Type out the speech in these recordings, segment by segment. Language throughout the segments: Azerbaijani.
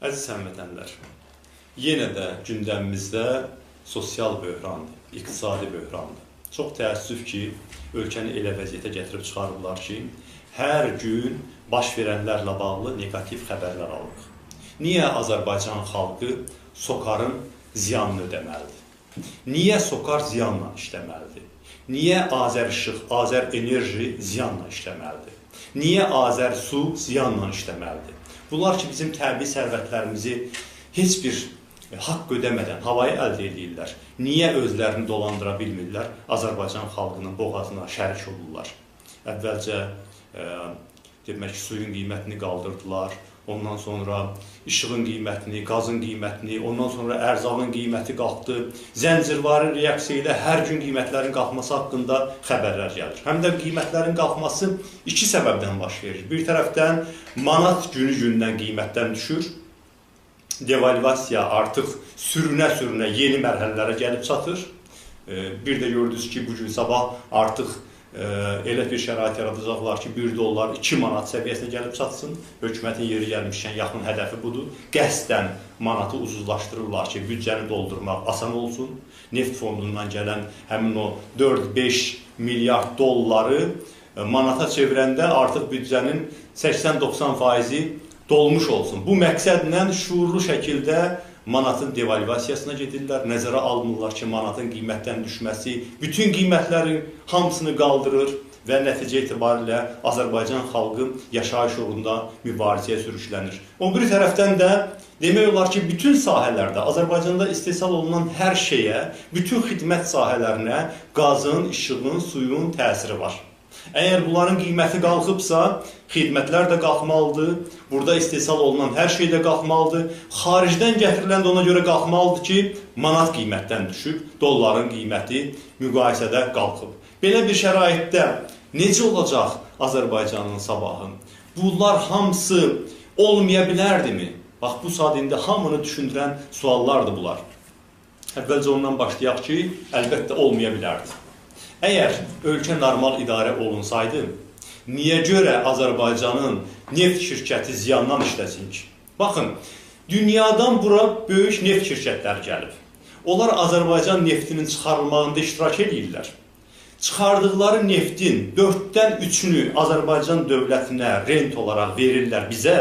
Əziz həmvətənlər, yenə də gündəmimizdə sosial böhrandır, iqtisadi böhrandır. Çox təəssüf ki, ölkəni elə vəziyyətə gətirib çıxarıblar ki, hər gün baş verənlərlə bağlı negativ xəbərlər alırıq. Niyə Azərbaycan xalqı SOCAR-ın ziyanını ödəməlidir? Niyə SOCAR ziyanla işləməlidir? Niyə Azərishiq, Azərenerji ziyanla işləməlidir? Niyə Azərsu ziyanla işləməlidir? Bunlar ki, bizim təbii sərvətlərimizi heç bir haqq ödəmədən havayı əldə edirlər. Niyə özlərini dolandıra bilmirlər? Azərbaycan xalqının boğazına şərik olurlar. Əvvəlcə demək ki, suyun qiymətini qaldırdılar. Ondan sonra işığın qiymətini, qazın qiymətini, ondan sonra ərzağın qiyməti qalxdı. Zəncirvari reaksiya ilə hər gün qiymətlərin qalxması haqqında xəbərlər gəlir. Həm də qiymətlərin qalxması iki səbəbdən baş verir. Bir tərəfdən manat günü-gündən qiymətdən düşür. Devalvasiya artıq sürünə-sürünə yeni mərhələlərə gəlib çatır. Bir də gördünüz ki, bugün sabah artıq elə bir şərait yaradacaqlar ki, 1 dollar 2 manat səviyyəsinə gəlib çatsın. Hökumətin yeri gəlmişkən yaxın hədəfi budur. Qəsdən manatı ucuzlaşdırırlar ki, büdcəni doldurmaq asan olsun. Neft fondundan gələn həmin o 4-5 milyard dolları manata çevirəndə artıq büdcənin 80-90% dolmuş olsun. Bu məqsədlə şuurlu şəkildə manatın devalvasiyasına gedirlər, nəzərə almırlar ki, manatın qiymətdən düşməsi bütün qiymətlərin hamısını qaldırır və nəticə etibarilə Azərbaycan xalqı yaşayış uğrunda mübarizəyə sürüklənir. O bir tərəfdən də demək olar ki, bütün sahələrdə, Azərbaycanda istehsal olunan hər şeyə, bütün xidmət sahələrinə qazın, işığın, suyun təsiri var. Əgər bunların qiyməti qalxıbsa, xidmətlər də qalxmalıdır, burada istehsal olunan hər şey də qalxmalıdır, xaricdən gətirilən də ona görə qalxmalıdır ki, manat qiymətdən düşüb, dolların qiyməti müqayisədə qalxıb. Belə bir şəraitdə necə olacaq Azərbaycanın sabahı? Bunlar hamısı olmaya bilərdimi? Bax, bu saat indi hamını düşündürən suallardır bunlar. Əvvəlcə ondan başlayaq ki, əlbəttə olmaya bilərdi. Əgər ölkə normal idarə olunsaydı, niyə görə Azərbaycanın neft şirkəti ziyandan işləsin ki? Baxın, dünyadan bura böyük neft şirkətləri gəlib. Onlar Azərbaycan neftinin çıxarılmağında iştirak edirlər. Çıxardıqları neftin 4-dən 3-ünü Azərbaycan dövlətinə rent olaraq verirlər bizə.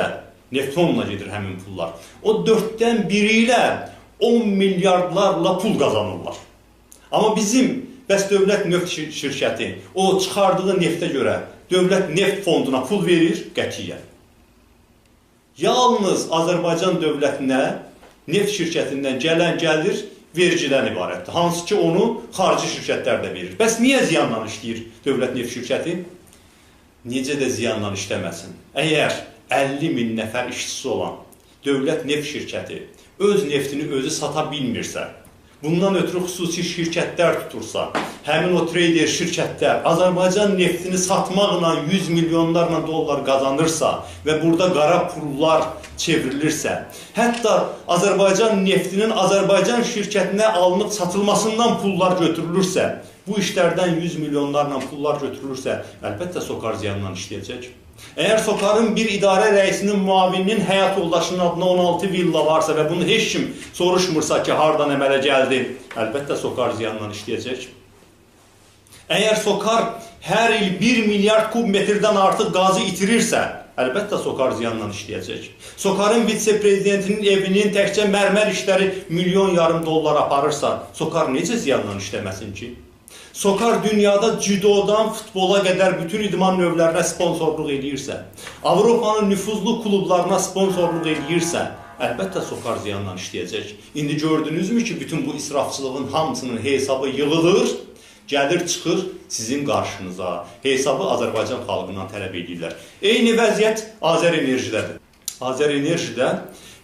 Neft fonuna gedir həmin pullar. O 4-dən 1 ilə 10 milyardlarla pul qazanırlar. Amma bizim bəs dövlət neft şirkəti o çıxardığı neftə görə dövlət neft fonduna pul verir qətiyyən. Yalnız Azərbaycan dövlətinə neft şirkətindən gələn gəlir vergiden ibarətdir. Hansı ki onu xarici şirkətlər də verir. Bəs niyə ziyanla işləyir dövlət neft şirkəti? Necə də ziyanla işləməsin? Əgər 50 min nəfər işçisi olan dövlət neft şirkəti öz neftini özü sata bilmirsə, bundan ötürü xüsusi şirkətlər tutursa, həmin o trader şirkətlər Azərbaycan neftini satmaqla 100 milyonlarla dollar qazanırsa və burada qara pullar çevrilirsə, hətta Azərbaycan neftinin Azərbaycan şirkətinə alınıb satılmasından pullar götürülürsə, bu işlərdən 100 milyonlarla pullar götürülürsə, əlbəttə SOCAR ziyanla işləyəcək. Əgər SOCAR-ın bir idarə rəisinin müavininin həyat yoldaşının adına 16 villa varsa və bunu heç kim soruşmursa ki, hardan əmələ gəldi, əlbəttə SOCAR ziyanla işləyəcək. Əgər SOCAR hər il 1 milyard kubmetrdən artıq qazı itirirsə, əlbəttə SOCAR ziyanla işləyəcək. SOCAR-ın vitse-prezidentinin evinin təkcə mərmər işləri milyon yarım dollar aparırsa, SOCAR necə ziyanla işləməsin ki? SOCAR dünyada judodan futbola qədər bütün idman növlərinə sponsorluq edirsə, Avropanın nüfuzlu klublarına sponsorluq edirsə, əlbəttə SOCAR ziyanla işləyəcək. İndi gördünüzmü ki, bütün bu israfçılığın hamısının hesabı yığılır, gəlir çıxır sizin qarşınıza. Hesabı Azərbaycan xalqından tələb edirlər. Eyni vəziyyət Azərenerjidədir. Azərenerjidə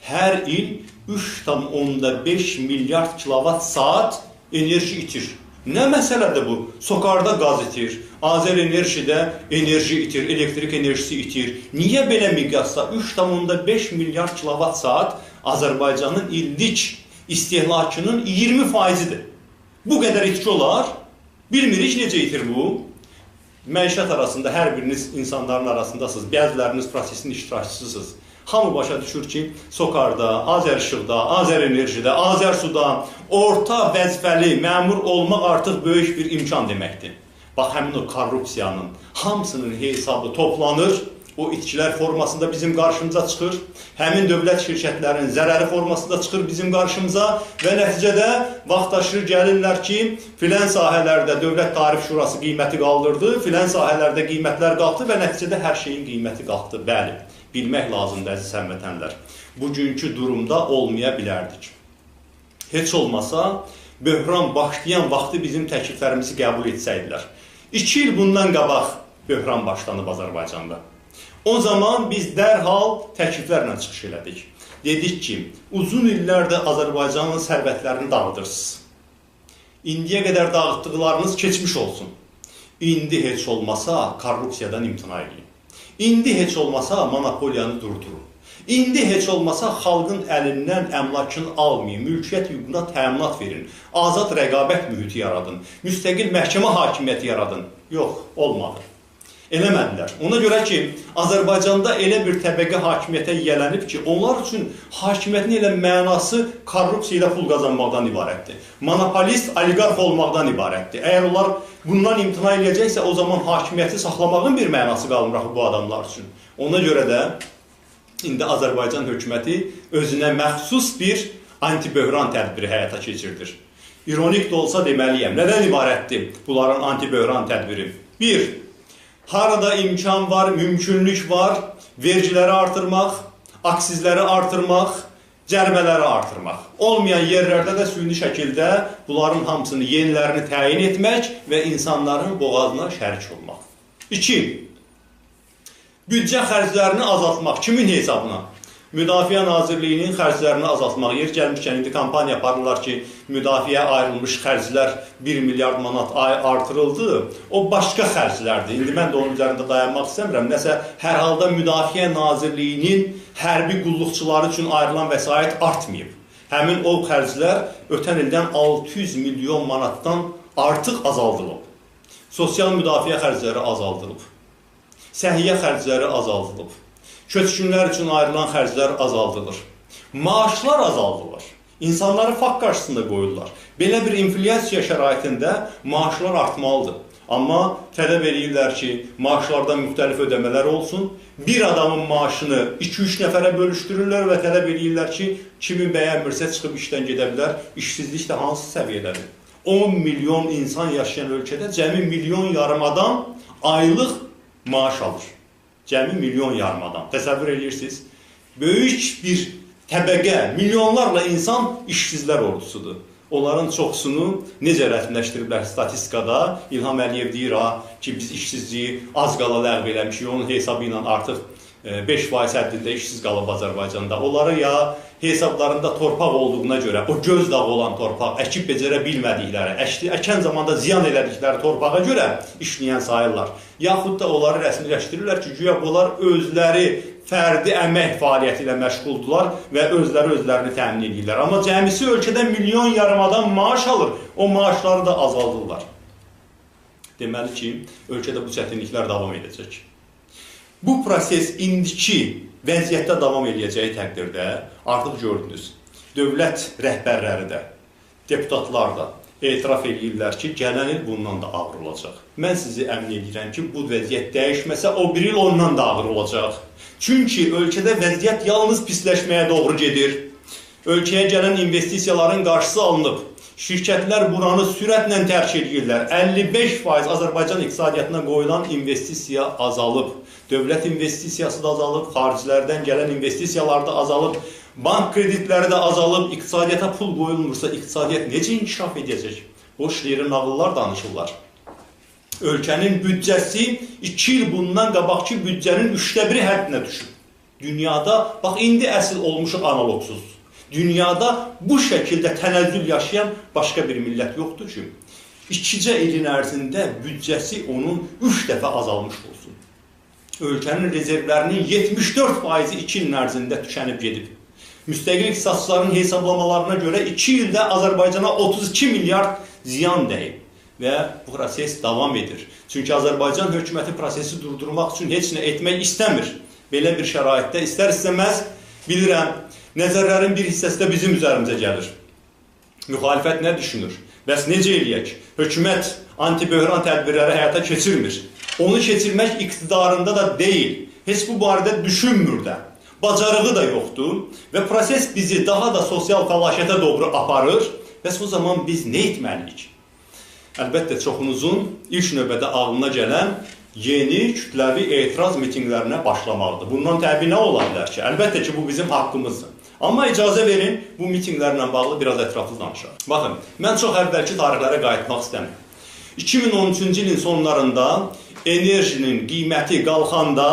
hər il 3,5 milyard kilovat saat enerji itir. Nə məsələdir bu? SOCAR-da qaz itir, Azərenerjidə enerji itir, elektrik enerjisi itir. Niyə belə miqyasda 3,5 milyard kilovat saat Azərbaycanın illik istehlakının 20%-dir? Bu qədər itki olar? Bilmirik necə itir bu? Məişət arasında hər biriniz insanların arasındasınız, bəziləriniz prosesin iştirakçısısınız. Hamı başa düşür ki, SOCAR-da, Azərishiqda, Azərenerjidə, Azərsuda orta vəzifəli məmur olmaq artıq böyük bir imkan deməkdir. Bax, həmin o korrupsiyanın hamısının hesabı toplanır, o itkilər formasında bizim qarşımıza çıxır, həmin dövlət şirkətlərinin zərəri formasında çıxır bizim qarşımıza və nəticədə vaxtaşırı gəlirlər ki, filan sahələrdə Dövlət Tarif Şurası qiyməti qaldırdı, filan sahələrdə qiymətlər qalxdı və nəticədə hər şeyin qiyməti qalxdı. Bəli, bilmək lazımdır əziz həmvətənlər. Bugünkü durumda olmaya bilərdik. Heç olmasa, böhran başlayan vaxtı bizim təkliflərimizi qəbul etsəydilər. 2 il bundan qabaq böhran başlanıb Azərbaycanda. O zaman biz dərhal təkliflərlə çıxış elədik. Dedik ki, uzun illərdə Azərbaycanın sərvətlərini dağıdırsınız. İndiyə qədər dağıtdıqlarınız keçmiş olsun. İndi heç olmasa korrupsiyadan imtina edin. İndi heç olmasa monopoliyanı durdurun. İndi heç olmasa xalqın əlindən əmlakını almayın, mülkiyyət hüququna təminat verin, azad rəqabət mühiti yaradın, müstəqil məhkəmə hakimiyyəti yaradın. Yox, olmadı. Eləmədilər. Ona görə ki, Azərbaycanda elə bir təbəqə hakimiyyətə yiyələnib ki, onlar üçün hakimiyyətin elə mənası korrupsiya ilə pul qazanmaqdan ibarətdir. Monopolist, oliqarx olmaqdan ibarətdir. Əgər onlar bundan imtina edəcəksə, o zaman hakimiyyəti saxlamağın bir mənası qalmır bu adamlar üçün. Ona görə də indi Azərbaycan hökuməti özünə məxsus bir anti-böhran tədbiri həyata keçirdir. İronik də olsa deməliyəm. Nədən ibarətdir bunların anti-böhran tədbiri? 1. Harada imkan var, mümkünlük var, vergiləri artırmaq, aksizləri artırmaq, cərbələri artırmaq. Olmayan yerlərdə də süni şəkildə bunların hamısını yenilərini təyin etmək və insanların boğazına şərik olmaq. 2. Büdcə xərclərini azaltmaq. Kimin hesabına? Müdafiə Nazirliyinin xərclərini azaltmaq. Yer gəlmişkən indi kampaniya aparırlar ki, müdafiəyə ayrılmış xərclər 1 milyard manat artırıldı. O başqa xərclərdir. İndi mən də onun üzərində dayanmaq istəmirəm. Nəsə, hər halda Müdafiə Nazirliyinin hərbi qulluqçuları üçün ayrılan vəsait artmayıb. Həmin o xərclər ötən ildən 600 milyon manatdan artıq azaldılıb. Sosial müdafiə xərcləri azaldılıb. Səhiyyə xərcləri azaldılıb. Köçkünlər üçün ayrılan xərclər azaldılır. Maaşlar azaldılır. İnsanları fakt qarşısında qoyurlar. Belə bir inflyasiya şəraitində maaşlar artmalıdır. Amma tələb edirlər ki, maaşlarda müxtəlif ödəmələr olsun. Bir adamın maaşını 2-3 nəfərə bölüşdürürlər və tələb edirlər ki, kimi bəyənmirsə çıxıb işdən gedə bilər. İşsizlik də hansı səviyyədədir? 10 milyon insan yaşayan ölkədə cəmi 1,5 milyon adam aylıq maaş alır. Cəmi 1,5 milyon adam. Təsəvvür edirsiniz. Böyük bir təbəqə, milyonlarla insan işsizlər ordusudur. Onların çoxsunu necə rəsmiləşdiriblər statistikada? İlham Əliyev deyir ki, biz işsizliyi az qala ləğv eləmişik. Onun hesabı ilə artıq 5% həddində işsiz qalıb Azərbaycanda. Onları ya hesablarında torpaq olduğuna görə, o göz dağı olan torpaq, əkib becərə bilmədikləri, əkən zamanda ziyan elədikləri torpağa görə işləyən sayırlar. Yaxud da onları rəsmiləşdirirlər ki, güya bunlar özləri fərdi əmək fəaliyyəti ilə məşğuldular və özlərini təmin edirlər. Amma cəmisi ölkədə 1,5 milyon adam maaş alır, o maaşları da azaldırlar. Deməli ki, ölkədə bu çətinliklər davam edəcək. Bu proses indiki vəziyyətdə davam edəcəyi təqdirdə artıq gördünüz, dövlət rəhbərləri də, deputatlar da etiraf edirlər ki, gələn il bundan da ağır olacaq. Mən sizi əmin edirəm ki, bu vəziyyət dəyişməsə, o bir il ondan da ağır olacaq. Çünki ölkədə vəziyyət yalnız pisləşməyə doğru gedir. Ölkəyə gələn investisiyaların qarşısı alınıb. Şirkətlər buranı sürətlə tərk edirlər. 55% Azərbaycan iqtisadiyyatına qoyulan investisiya azalıb. Dövlət investisiyası da azalıb, xaricilərdən gələn investisiyalar da azalıb, bank kreditləri də azalıb, iqtisadiyyata pul qoyulmursa, iqtisadiyyat necə inkişaf edəcək? Boş yeri nağıllar danışırlar. Ölkənin büdcəsi 2 il bundan qabaqki büdcənin 1/3 həddinə düşüb. Dünyada, bax indi əsl olmuşuq analogsuz. Dünyada bu şəkildə tənəzzül yaşayan başqa bir millət yoxdur ki, 2 ilin ərzində büdcəsi onun 3 dəfə azalmış olsun. Ölkənin rezervlərinin 74%-i 2 ilin ərzində tükənib gedib. Müstəqil iqtisadçıların hesablamalarına görə 2 ildə Azərbaycana 32 milyard ziyan dəyib və bu proses davam edir. Çünki Azərbaycan hökuməti prosesi durdurmaq üçün heç nə etmək istəmir Belə bir şəraitdə istər-istəməz bilirəm, nəzərlərin bir hissəsi də bizim üzərimizə gəlir. Müxalifət nə düşünür? Bəs necə eləyək? Hökumət anti-böhran tədbirləri həyata keçirmir. Onu keçirmək iqtidarında da deyil. Heç bu barədə düşünmür də. Bacarığı da yoxdur və proses bizi daha da sosial fəlakətə doğru aparır. Bəs o zaman biz nə etməliyik? Əlbəttə çoxunuzun ilk növbədə ağlına gələn yeni kütləvi etiraz mitinqlərinə başlamaqdır. Bundan təbii nə ola bilər ki? Əlbəttə ki, bu bizim haqqımızdır. Amma icazə verin, bu mitinqlərlə bağlı biraz ətraflı danışaq. Baxın, mən çox əvvəlki tarixlərə qayıtmaq istəmirəm. 2013-cü ilin sonlarında enerjinin qiyməti qalxanda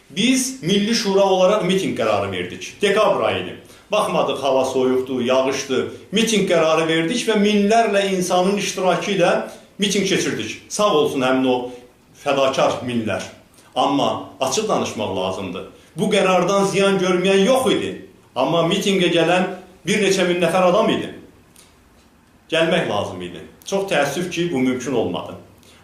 biz Milli Şura olaraq miting qərarı verdik. Dekabr ayıydı. Baxmadıq, hava soyuqdur, yağışdır. Miting qərarı verdik və minlərlə insanın iştirakı ilə miting keçirdik. Sağ olsun həmin o fədakar minlər. Amma açıq danışmaq lazımdır. Bu qərardan ziyan görməyən yox idi. Amma mitingə gələn bir neçə min nəfər adam idi. Gəlmək lazım idi. Çox təəssüf ki, bu mümkün olmadı.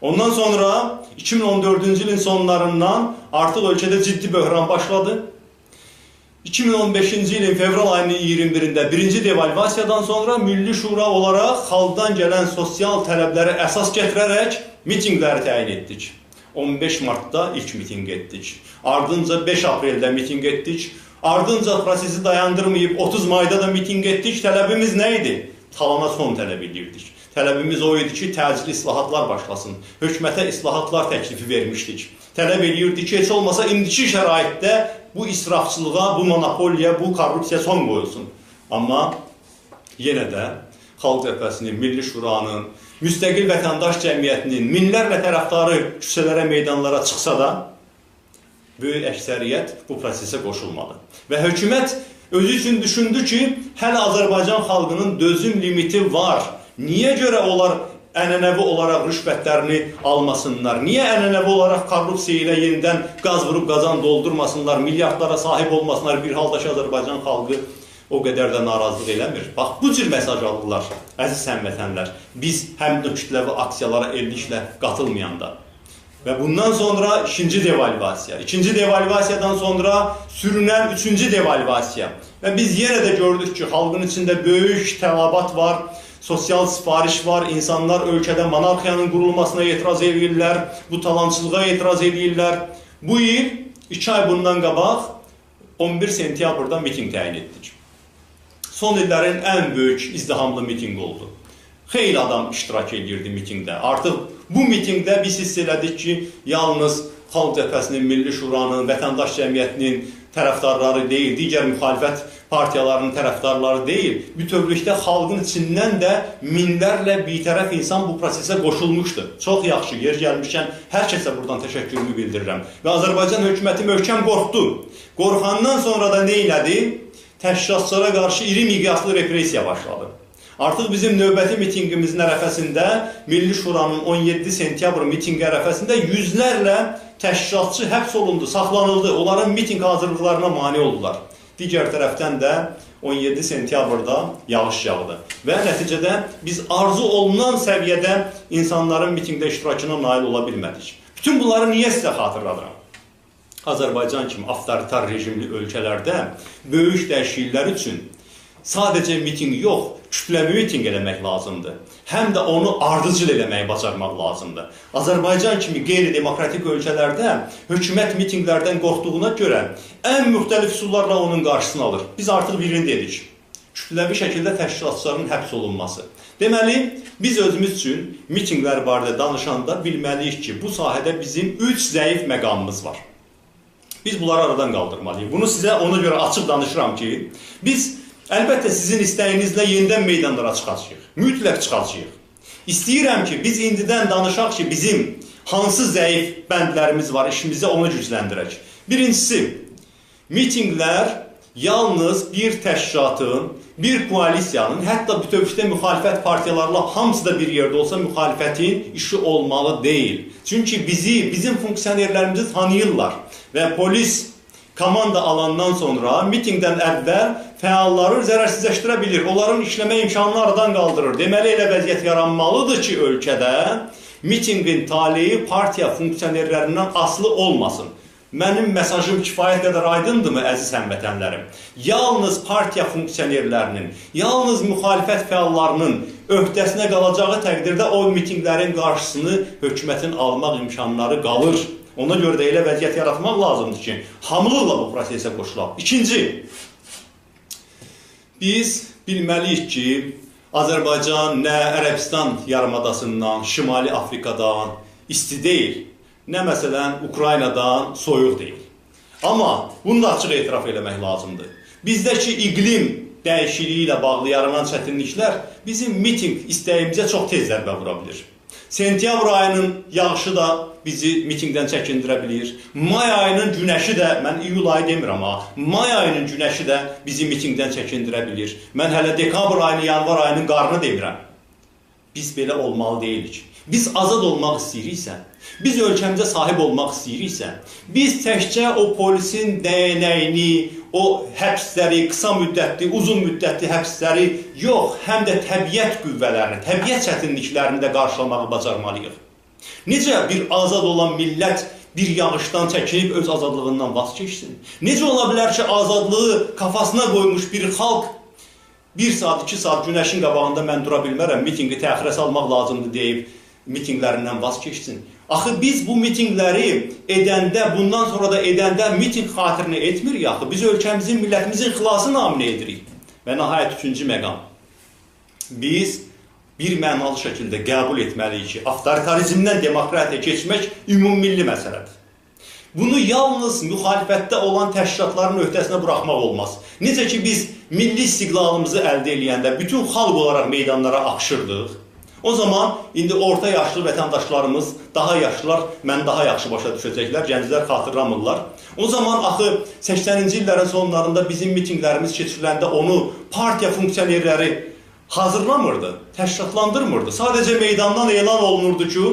Ondan sonra 2014-cü ilin sonlarından artıq ölkədə ciddi böhran başladı. 2015-ci ilin fevral ayının 21-də birinci devalvasiyadan sonra Milli Şura olaraq xalqdan gələn sosial tələbləri əsas gətirərək mitingləri təyin etdik. 15 martda ilk miting etdik. Ardınca 5 apreldə miting etdik. Ardınca prosesi dayandırmayıb 30 mayda da miting etdik. Tələbimiz nə idi? Talana son tələb edirdik. Tələbimiz o idi ki, təcili islahatlar başlasın. Hökumətə islahatlar təklifi vermişdik. Tələb edirdik ki, heç olmasa indiki şəraitdə bu israfçılığa, bu monopoliya, bu korrupsiya son qoyulsun. Amma yenə də Xalq Cəbhəsinin, Milli Şuranın, müstəqil vətəndaş cəmiyyətinin minlərlə tərəfdarı küçələrə, meydanlara çıxsa da, böyük əksəriyyət bu prosesə qoşulmadı. Və hökumət özü üçün düşündü ki, hələ Azərbaycan xalqının dözüm limiti var. Niyə görə onlar ənənəvi olaraq rüşvətlərini almasınlar? Niyə ənənəvi olaraq korrupsiya ilə yenidən qaz vurub qazan doldurmasınlar? Milyardlara sahib olmasınlar? Bir halda ki, Azərbaycan xalqı o qədər də narazılıq eləmir. Bax, bu cür mesaj aldılar, əziz həmvətənlər. Biz həm də kütləvi aksiyalara elliklə qatılmayanda. Və bundan sonra ikinci devalvasiya. İkinci devalvasiyadan sonra sürünən üçüncü devalvasiya. Və biz yenə də gördük ki, xalqın içində böyük tələbat var, sosial sifariş var, insanlar ölkədə monarxiyanın qurulmasına etiraz edirlər, bu talançılığa etiraz edirlər. Bu il 2 ay bundan qabaq 11 sentyabrda miting təyin etdik. Son illərin ən böyük izdihamlı miting oldu. Xeyli adam iştirak edirdi mitingdə. Artıq bu mitingdə biz hiss elədik ki, yalnız Xalq Cəbhəsinin, Milli Şuranın, vətəndaş cəmiyyətinin tərəfdarları deyil, digər müxalifət partiyalarının tərəfdarları deyil, bütövlükdə xalqın içindən də minlərlə bitərəf insan bu prosesə qoşulmuşdu. Çox yaxşı, yer gəlmişkən hər kəsə buradan təşəkkürümü bildirirəm. Və Azərbaycan hökuməti möhkəm qorxdu. Qorxandan sonra da nə elədi? Təşkilatçılara qarşı iri miqyaslı repressiya başladı. Artıq bizim növbəti mitingimizin ərəfəsində, Milli Şuranın 17 sentyabr mitingi ərəfəsində yüzlərlə təşkilatçı həbs olundu, saxlanıldı. Onların miting hazırlıqlarına mane oldular. Digər tərəfdən də 17 sentyabrda yağış yağdı. Və nəticədə biz arzu olunan səviyyədə insanların mitingdə iştirakına nail ola bilmədik. Bütün bunları niyə sizə xatırladıram? Azərbaycan kimi avtoritar rejimli ölkələrdə böyük dəyişikliklər üçün sadəcə miting yox, kütləvi miting eləmək lazımdır. Həm də onu ardıcıl eləməyi bacarmaq lazımdır. Azərbaycan kimi qeyri-demokratik ölkələrdə hökumət mitinglərdən qorxduğuna görə ən müxtəlif üsullarla onun qarşısını alır. Biz artıq birini dedik. Kütləvi şəkildə təşkilatçıların həbs olunması. Deməli, biz özümüz üçün mitinglər barədə danışanda bilməliyik ki, bu sahədə bizim 3 zəif məqamımız var. Biz bunları aradan qaldırmalıyıq. Bunu sizə ona görə açıq danışıram ki, biz əlbəttə sizin istəyinizlə yenidən meydanlara çıxacağıq. Mütləq çıxacağıq. İstəyirəm ki, biz indidən danışaq ki, bizim hansı zəif bəndlərimiz var, işimizi onu gücləndirək. Birincisi, mitinglər yalnız bir təşkilatın, bir koalisiyanın, hətta bütövlükdə müxalifət partiyalarla hamısı da bir yerdə olsa müxalifətin işi olmalı deyil. Çünki bizim funksionerlərimizi tanıyırlar və polis komanda alandan sonra mitingdən əvvəl fəalları zərərsizləşdirə bilir. Onların işləmə imkanını aradan qaldırır. Deməli, elə vəziyyət yaranmalıdır ki, ölkədə mitingin taleyi partiya funksionerlərindən asılı olmasın. Mənim mesajım kifayət qədər aydındırmı, əziz həmvətənlərim? Yalnız partiya funksiyonerlərinin, yalnız müxalifət fəallarının öhdəsinə qalacağı təqdirdə o mitinglərin qarşısını hökumətin almaq imkanları qalır. Ona görə də elə vəziyyət yaratmaq lazımdır ki, hamılıqla bu prosesə qoşulaq. İkinci, biz bilməliyik ki, Azərbaycan nə Ərəbistan yarımadasından, Şimali Afrikadan isti deyil, nə məsələn Ukraynadan soyuq deyil. Amma bunu da açıq etiraf eləmək lazımdır. Bizdəki iqlim dəyişikliyi ilə bağlı yaranan çətinliklər bizim miting istəyimizə çox tez zərbə vura bilir. Sentyabr ayının yağışı da bizi mitingdən çəkindirə bilir. May ayının günəşi də, mən iyul ayı demirəm ha, may ayının günəşi də bizi mitingdən çəkindirə bilir. Mən hələ dekabr ayını, yanvar ayının qarını demirəm. Biz belə olmalı deyilik. Biz azad olmaq istəyiriksə, biz ölkəmizə sahib olmaq istəyiriksə, biz təkcə o polisin dəyənəyini, o həbsləri, qısa müddətli, uzun müddətli həbsləri yox, həm də təbiət qüvvələrini, təbiət çətinliklərini də qarşılamağı bacarmalıyıq. Necə bir azad olan millət bir yağışdan çəkinib öz azadlığından vaz keçsin? Necə ola bilər ki, azadlığı kafasına qoymuş bir xalq 1 saat, 2 saat günəşin qabağında mən dura bilmərəm, mitingi təxirə salmaq lazımdır deyib mitinglərindən vaz keçsin. Axı biz bu mitingləri edəndə, bundan sonra da edəndə miting xatirinə etmirik axı. Biz ölkəmizin, millətimizin xilasını naminə edirik. Və nəhayət üçüncü məqam. Biz bir mənalı şəkildə qəbul etməliyik ki, avtoritarizmdən demokratiya keçmək ümummilli məsələdir. Bunu yalnız müxalifətdə olan təşkilatların öhdəsinə buraxmaq olmaz. Necə ki biz milli istiqlalımızı əldə edəndə bütün xalq olaraq meydanlara axışırdıq. O zaman indi orta yaşlı vətəndaşlarımız, daha yaşlılar, mən daha yaxşı başa düşəcəklər, gənclər xatırlamırlar. O zaman axı 80-ci illərin sonlarında bizim mitinglərimiz keçiriləndə onu partiya funksiyonerləri hazırlamırdı, təşkilatlandırmırdı. Sadəcə meydandan elan olunurdu ki,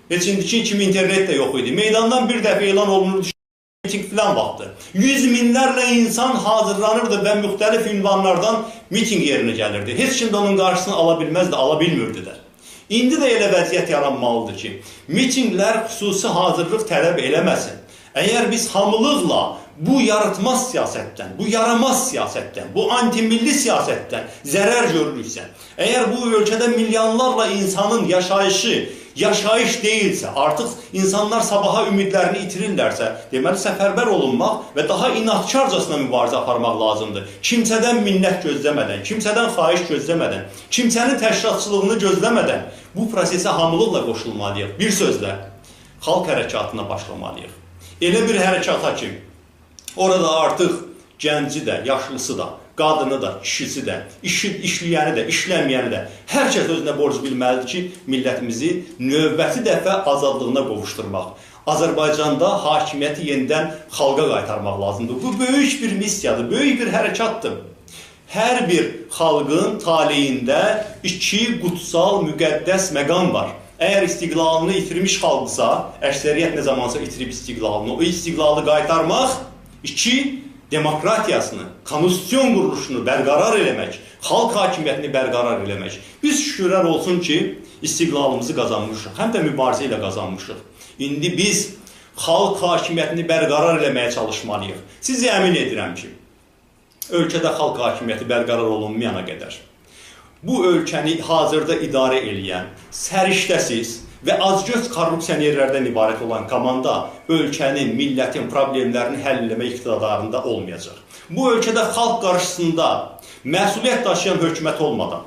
heç indiki kimi internet də yox idi. Meydandan bir dəfə elan olunurdu ki, miting filan vaxtı. 100 minlərlə insan hazırlanırdı və müxtəlif ünvanlardan miting yerinə gəlirdi. Heç kim də onun qarşısını ala bilməzdi, ala bilmirdi də. İndi də elə vəziyyət yaranmalıdır ki, mitinglər xüsusi hazırlıq tələb eləməsin. Əgər biz hamılıqla bu yaratmaz siyasətdən, bu yaramaz siyasətdən, bu antimilli siyasətdən zərər görürüksə, əgər bu ölkədə milyonlarla insanın yaşayışı, yaşayış deyilsə, artıq insanlar sabaha ümidlərini itirirlərsə, deməli səfərbər olunmaq və daha inatkarcasına mübarizə aparmaq lazımdır. Kimsədən minnət gözləmədən, kimsədən xahiş gözləmədən, kimsənin təşkilatçılığını gözləmədən bu prosesə hamılıqla qoşulmalıyıq. Bir sözlə, xalq hərəkatına başlamalıyıq. Elə bir hərəkata ki, orada artıq gənci də, yaşlısı da, qadını da, kişisi də, işləyəni də, işləməyəni də, hər kəs özünə borc bilməlidir ki, millətimizi növbəti dəfə azadlığına qovuşturmaq. Azərbaycanda hakimiyyəti yenidən xalqa qaytarmaq lazımdır. Bu böyük bir missiyadır, böyük bir hərəkatdır. Hər bir xalqın taleyində iki qutsal, müqəddəs məqam var. Əgər istiqlalını itirmiş xalqsa, əksəriyyət nə zamansa itirib istiqlalını, o istiqlalı qaytarmaq, iki, demokratiyasını, konstitusiyon quruluşunu bərqərar eləmək, xalq hakimiyyətini bərqərar eləmək. Biz şükürlər olsun ki, istiqlalımızı qazanmışıq, həm də mübarizə ilə qazanmışıq. İndi biz xalq hakimiyyətini bərqərar eləməyə çalışmalıyıq. Sizi əmin edirəm ki, ölkədə xalq hakimiyyəti bərqərar olunmayana qədər, bu ölkəni hazırda idarə eləyən, səriştəsiz və azgöz korrupsionerlərdən ibarət olan komanda ölkənin, millətin problemlərini həll eləmə iqtidarında olmayacaq. Bu ölkədə xalq qarşısında məsuliyyət daşıyan hökumət olmadan,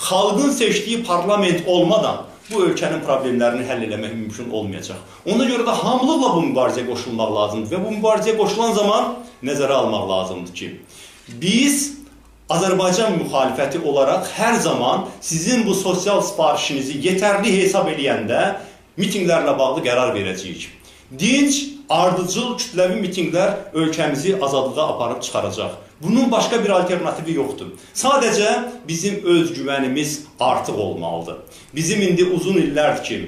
xalqın seçdiyi parlament olmadan bu ölkənin problemlərini həll eləmək mümkün olmayacaq. Ona görə də hamılıqla bu mübarizəyə qoşulmaq lazımdır və bu mübarizəyə qoşulan zaman nəzərə almaq lazımdır ki, biz Azərbaycan müxalifəti olaraq hər zaman sizin bu sosial sifarişinizi yetərli hesab eləyəndə mitinglərlə bağlı qərar verəcəyik. Dinc, ardıcıl, kütləvi mitinglər ölkəmizi azadlığa aparıb çıxaracaq. Bunun başqa bir alternativi yoxdur. Sadəcə bizim özgüvənimiz artıq olmalıdır. Bizim indi uzun illərdir ki,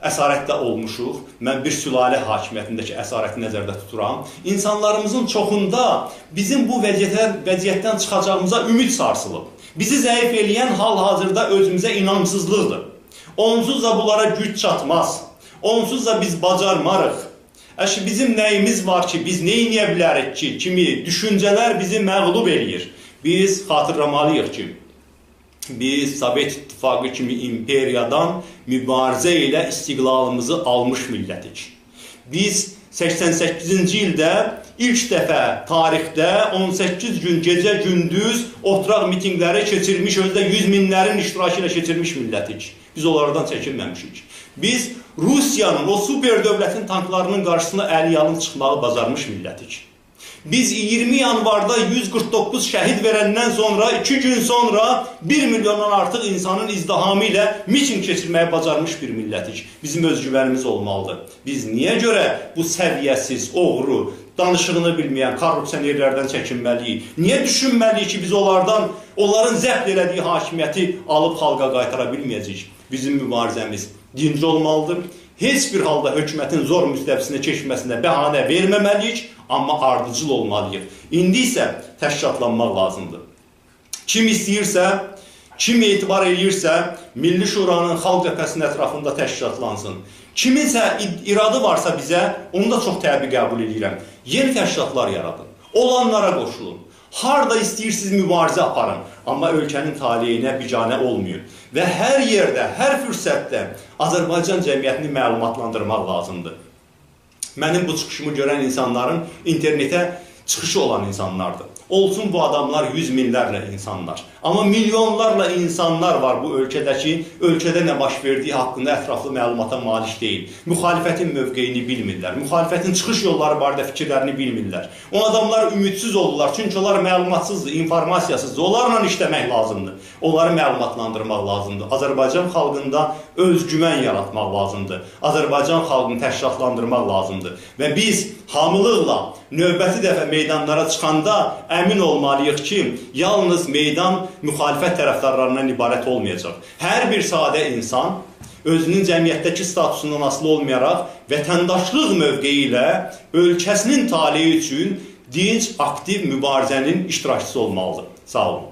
əsarətdə olmuşuq. Mən bir sülalə hakimiyyətindəki əsarəti nəzərdə tuturam. İnsanlarımızın çoxunda bizim bu vəziyyətdən çıxacağımıza ümid sarsılıb. Bizi zəif eləyən hal-hazırda özümüzə inamsızlıqdır. Onsuz da bunlara güc çatmaz. Onsuz da biz bacarmarıq. Əşi bizim nəyimiz var ki, biz nə edə bilərik ki, kimi düşüncələr bizi məğlub eləyir. Biz xatırlamalıyıq ki, biz Sovet İttifaqı kimi imperiyadan mübarizə ilə istiqlalımızı almış millətik. Biz 88-ci ildə ilk dəfə tarixdə 18 gün gecə gündüz oturaq mitingləri keçirmiş, özdə 100 minlərin iştirakı ilə keçirmiş millətik. Biz onlardan çəkinməmişik. Biz Rusiyanın, o super dövlətin tanklarının qarşısına əli yalın çıxmağı bacarmış millətik. Biz 20 yanvarda 149 şəhid verəndən sonra, 2 gün sonra 1 milyondan artıq insanın izdihamı ilə miting keçirməyə bacarmış bir millətik. Bizim özgüvənimiz olmalıdır. Biz niyə görə bu səviyyəsiz, oğru, danışığını bilməyən korrupsionerlərdən çəkinməliyik? Niyə düşünməliyik ki, biz onların zəbt elədiyi hakimiyyəti alıb xalqa qaytara bilməyəcəyik? Bizim mübarizəmiz dinc olmalıdır. Heç bir halda hökumətin zor müstəvisinə keçməsinə bəhanə verməməliyik, amma ardıcıl olmalıyıq. İndi isə təşkilatlanmaq lazımdır. Kim istəyirsə, kim etibar edirsə, Milli Şuranın Xalq Cəbhəsinin ətrafında təşkilatlansın. Kiminsə iradı varsa bizə, onu da çox təbii qəbul edirəm. Yeni təşkilatlar yaradın, olanlara qoşulun. Harada istəyirsiniz mübarizə aparın, amma ölkənin taleyinə biganə olmayın. Və hər yerdə, hər fürsətdə Azərbaycan cəmiyyətini məlumatlandırmaq lazımdır. Mənim bu çıxışımı görən insanların internetə çıxışı olan insanlardır. Olsun bu adamlar 100 minlərlə insanlar. Amma milyonlarla insanlar var bu ölkədə nə baş verdiyi haqqında ətraflı məlumata malik deyil. Müxalifətin mövqeyini bilmirlər. Müxalifətin çıxış yolları barədə fikirlərini bilmirlər. O adamlar ümidsiz olurlar. Çünki onlar məlumatsızdır, informasiyasızdır. Onlarla işləmək lazımdır. Onları məlumatlandırmaq lazımdır. Azərbaycan xalqında özgüvən yaratmaq lazımdır. Azərbaycan xalqını təşkilatlandırmaq lazımdır. Və biz hamılıqla növbəti dəfə meydanlara çıxanda əmin olmalıyıq ki, yalnız meydan müxalifət tərəfdarlarından ibarət olmayacaq. Hər bir sadə insan özünün cəmiyyətdəki statusundan asılı olmayaraq vətəndaşlıq mövqeyi ilə ölkəsinin taleyi üçün dinc, aktiv mübarizənin iştirakçısı olmalıdır. Sağ olun.